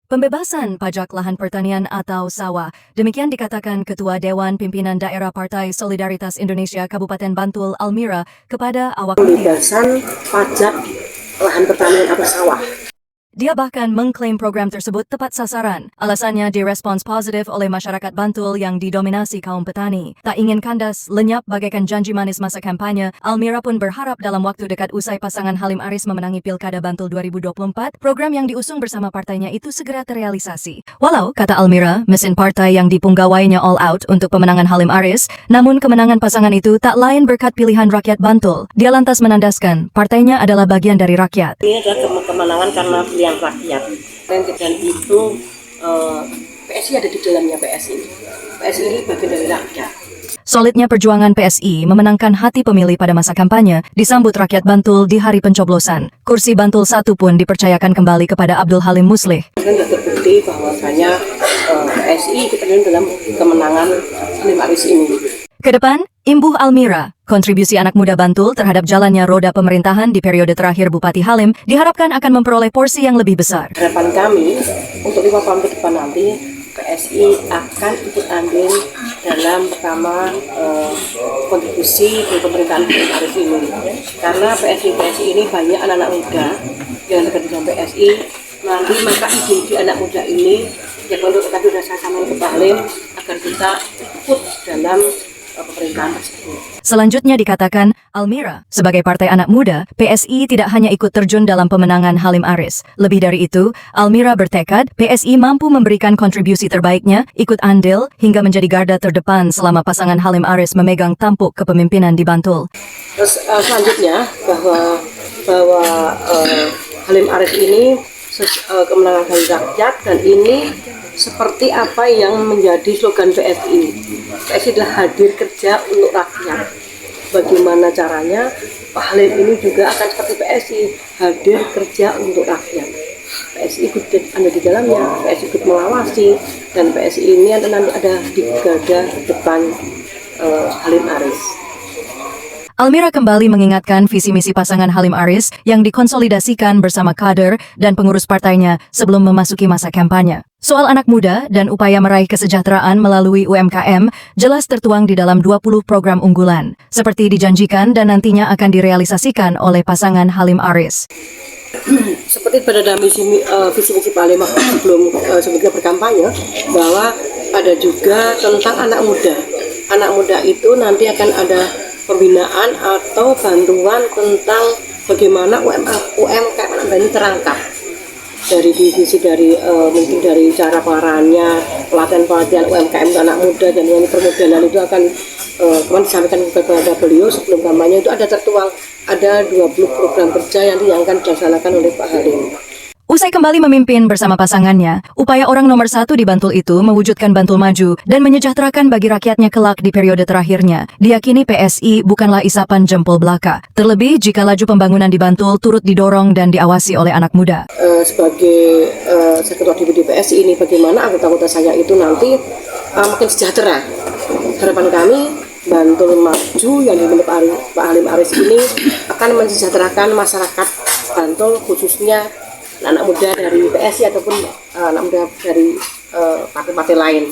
Pembebasan pajak lahan pertanian atau sawah. Demikian dikatakan Ketua Dewan Pimpinan Daerah Partai Solidaritas Indonesia Kabupaten Bantul Almira kepada awak media. Pembebasan pajak lahan pertanian atau sawah. Dia bahkan mengklaim program tersebut tepat sasaran. Alasannya direspons positif oleh masyarakat Bantul yang didominasi kaum petani. Tak ingin kandas, lenyap bagaikan janji manis masa kampanye, Almira pun berharap dalam waktu dekat usai pasangan Halim Aris memenangi Pilkada Bantul 2024, program yang diusung bersama partainya itu segera terrealisasi. Walau, kata Almira, mesin partai yang dipunggawainya all out untuk pemenangan Halim Aris, namun kemenangan pasangan itu tak lain berkat pilihan rakyat Bantul. Dia lantas menandaskan, partainya adalah bagian dari rakyat. Ini adalah kemenangan karena pilihan rakyat, dan itu PSI ada di dalamnya. PSI ini bagian dari rakyat. Solidnya perjuangan PSI memenangkan hati pemilih pada masa kampanye disambut rakyat Bantul di hari pencoblosan. Kursi Bantul 1 pun dipercayakan kembali kepada Abdul Halim Muslih. Sudah terbukti bahwasanya PSI ikut dalam kemenangan Halim Aris ini. Kedepan, imbuh Almira, kontribusi anak muda Bantul terhadap jalannya roda pemerintahan di periode terakhir Bupati Halim diharapkan akan memperoleh porsi yang lebih besar. Harapan kami untuk 5 tahun ke depan nanti PSI akan ikut andil dalam pertama kontribusi di pemerintahan Halim Aris ini. Karena PSI ini banyak anak-anak muda yang dekat dengan PSI. Nanti maka ide anak muda ini yang untuk tadi sudah saya sampaikan ke Pak Halim agar kita ikut dalam pemerintahan tersebut. Selanjutnya dikatakan, Almira, sebagai partai anak muda, PSI tidak hanya ikut terjun dalam pemenangan Halim Aris. Lebih dari itu, Almira bertekad PSI mampu memberikan kontribusi terbaiknya, ikut andil, hingga menjadi garda terdepan selama pasangan Halim Aris memegang tampuk kepemimpinan di Bantul. Terus selanjutnya bahwa Halim Aris ini kemenangan dari rakyat, dan ini seperti apa yang menjadi slogan PSI. PSI adalah hadir kerja untuk rakyat. Bagaimana caranya? Pak Halim ini juga akan seperti PSI, hadir kerja untuk rakyat. PSI ikut ada di dalamnya, PSI ikut mengawasi, dan PSI ini nanti ada di garda depan Halim Aris. Almira kembali mengingatkan visi misi pasangan Halim Aris yang dikonsolidasikan bersama kader dan pengurus partainya sebelum memasuki masa kampanye. Soal anak muda dan upaya meraih kesejahteraan melalui UMKM jelas tertuang di dalam 20 program unggulan, seperti dijanjikan dan nantinya akan direalisasikan oleh pasangan Halim Aris. Seperti pada visi misi Pak Halim sebelum berkampanye, bahwa ada juga tentang anak muda. Anak muda itu nanti akan ada pembinaan atau bantuan tentang bagaimana UMKM anak muda ini terangkat dari divisi, dari mungkin dari cara pengarahannya, pelatihan UMKM untuk anak muda, dan yang permodalan itu akan kemarin disampaikan kepada beliau sebelum kampanye. Itu ada tertuang, ada 20 program kerja yang akan dilaksanakan oleh Pak Halim. Usai kembali memimpin bersama pasangannya, upaya orang nomor 1 di Bantul itu mewujudkan Bantul maju dan menyejahterakan bagi rakyatnya kelak di periode terakhirnya. Diyakini PSI bukanlah isapan jempol belaka. Terlebih jika laju pembangunan di Bantul turut didorong dan diawasi oleh anak muda. Sebagai saya ketua DPD PSI ini, bagaimana anggota-anggota saya itu nanti makin sejahtera. Harapan kami Bantul maju yang dimiliki Pak Halim Aris ini akan mensejahterakan masyarakat Bantul, khususnya anak muda dari PSI ataupun anak muda dari partai-partai lain.